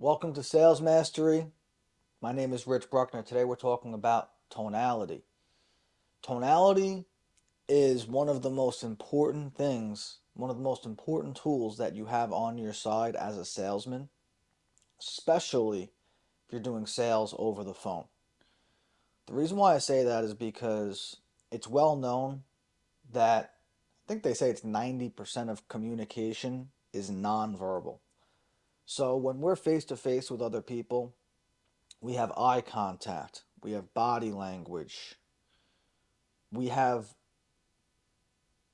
Welcome to Sales Mastery. My name is Rich Bruckner. Today we're talking about tonality. Tonality is one of the most important things, one of the most important tools that you have on your side as a salesman, especially if you're doing sales over the phone. The reason why I say that is because it's well known that I think they say it's 90% of communication is nonverbal. So when we're face to face with other people, we have eye contact, we have body language, we have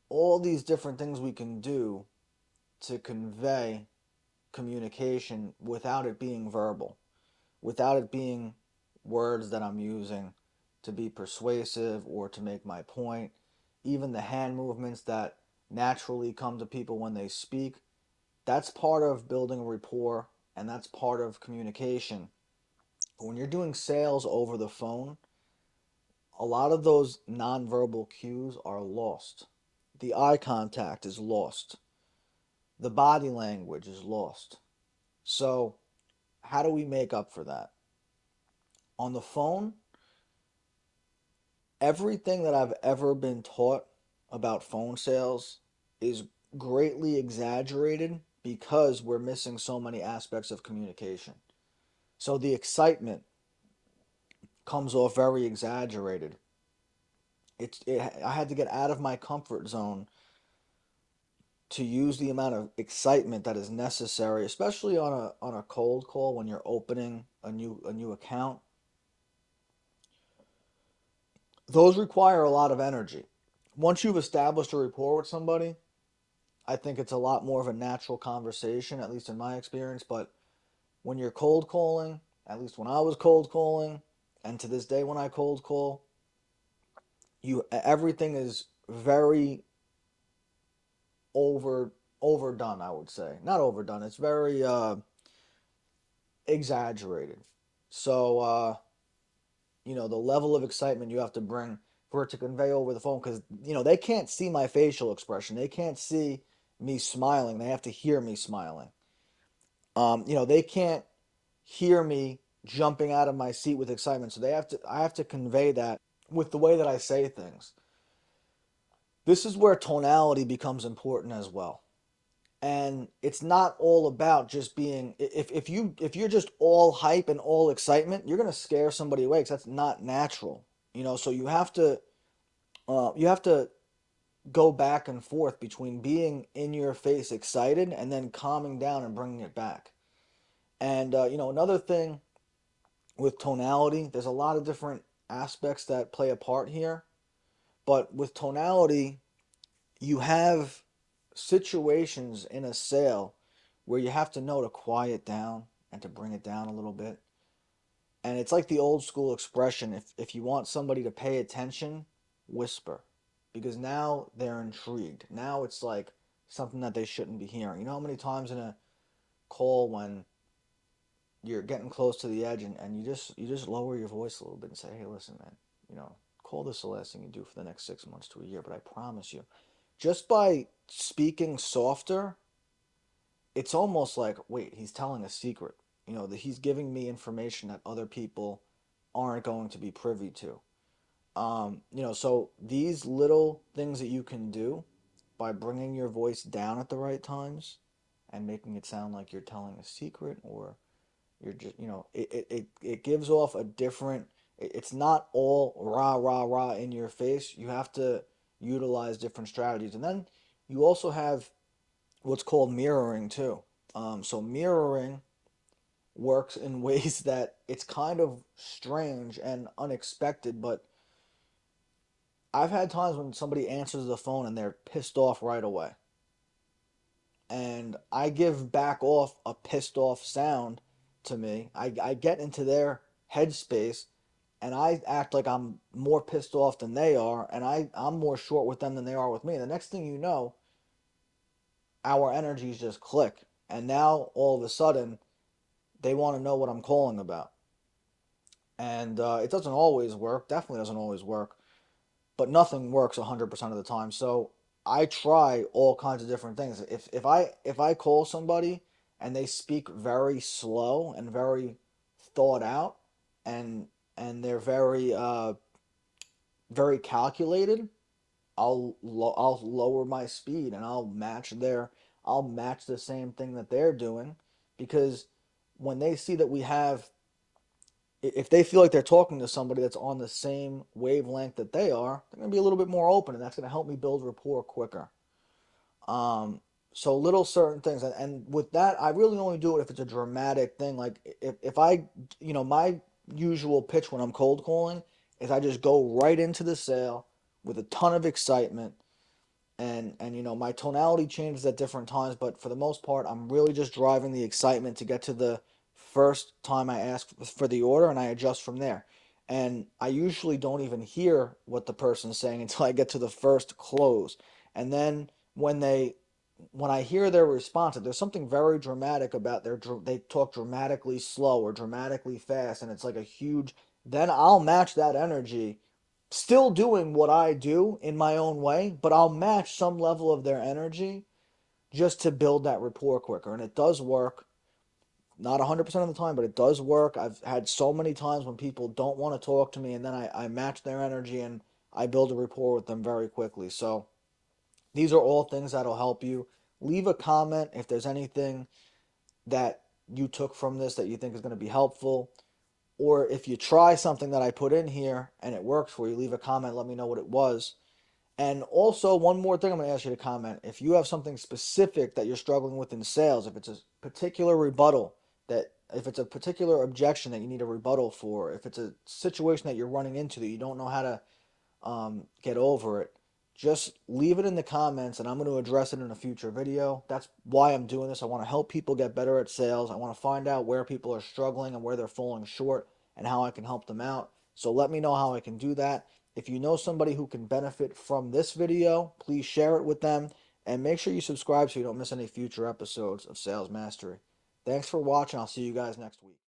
all these different things we can do to convey communication without it being verbal, without it being words that I'm using to be persuasive or to make my point. Even the hand movements that naturally come to people when they speak, that's part of building a rapport and that's part of communication. But when you're doing sales over the phone, a lot of those nonverbal cues are lost. The eye contact is lost. The body language is lost. So, how do we make up for that? On the phone, everything that I've ever been taught about phone sales is greatly exaggerated because we're missing so many aspects of communication. So, the excitement comes off very exaggerated. I had to get out of my comfort zone to use the amount of excitement that is necessary, especially on a cold call when you're opening a new account. Those require a lot of energy. Once you've established a rapport with somebody, I think it's a lot more of a natural conversation, at least in my experience. But when you're cold calling, at least when I was cold calling, and to this day when I cold call, you everything is very over overdone, I would say. Not overdone, it's very exaggerated. So the level of excitement you have to bring for it to convey over the phone, because they can't see my facial expression, they can't see me smiling, they have to hear me smiling. They can't hear me jumping out of my seat with excitement, so I have to convey that with the way that I say things. This is where tonality becomes important as well. And it's not all about just being, if you're just all hype and all excitement, you're going to scare somebody away because that's not natural. So you have to go back and forth between being in your face excited and then calming down and bringing it back. And another thing with tonality, there's a lot of different aspects that play a part here. But with tonality, you have situations in a sale where you have to know to quiet down and to bring it down a little bit. And it's like the old school expression, if you want somebody to pay attention, whisper. Because now they're intrigued. Now it's like something that they shouldn't be hearing. You know how many times in a call when you're getting close to the edge and you just lower your voice a little bit and say, hey, listen, man, you know, call this the last thing you do for the next 6 months to a year, but I promise you, just by speaking softer, it's almost like, wait, he's telling a secret. That he's giving me information that other people aren't going to be privy to. So these little things that you can do by bringing your voice down at the right times and making it sound like you're telling a secret, or you're just, it gives off a different, it's not all rah, rah, rah in your face. You have to utilize different strategies. And then you also have what's called mirroring too. So mirroring works in ways that it's kind of strange and unexpected, but I've had times when somebody answers the phone and they're pissed off right away. And I give back off a pissed off sound to me. I get into their headspace and I act like I'm more pissed off than they are, and I'm more short with them than they are with me. And the next thing you know, our energies just click. And now all of a sudden, they want to know what I'm calling about. And it doesn't always work, definitely doesn't always work, but nothing works 100% of the time. So I try all kinds of different things. If I call somebody and they speak very slow and very thought out, and they're very calculated, I'll lower my speed and I'll match the same thing that they're doing, because when they see that we have, if they feel like they're talking to somebody that's on the same wavelength that they are, they're going to be a little bit more open, and that's going to help me build rapport quicker. Um, so little certain things, and with that, I really only do it if it's a dramatic thing. Like if I, my usual pitch when I'm cold calling is I just go right into the sale with a ton of excitement, and my tonality changes at different times, but for the most part I'm really just driving the excitement to get to the first time I ask for the order, and I adjust from there. And I usually don't even hear what the person's saying until I get to the first close. And then when I hear their response, there's something very dramatic about they talk dramatically slow or dramatically fast, and it's like a huge, then I'll match that energy, still doing what I do in my own way, but I'll match some level of their energy just to build that rapport quicker. And it does work. Not 100% of the time, but it does work. I've had so many times when people don't want to talk to me, and then I match their energy and I build a rapport with them very quickly. So these are all things that'll help you. Leave a comment if there's anything that you took from this that you think is going to be helpful. Or if you try something that I put in here and it works for you, leave a comment, let me know what it was. And also, one more thing I'm going to ask you to comment. If you have something specific that you're struggling with in sales, if it's a particular rebuttal, if it's a particular objection that you need a rebuttal for, if it's a situation that you're running into that you don't know how to get over it, just leave it in the comments and I'm going to address it in a future video. That's why I'm doing this. I want to help people get better at sales. I want to find out where people are struggling and where they're falling short and how I can help them out. So let me know how I can do that. If you know somebody who can benefit from this video, please share it with them, and make sure you subscribe so you don't miss any future episodes of Sales Mastery. Thanks for watching. I'll see you guys next week.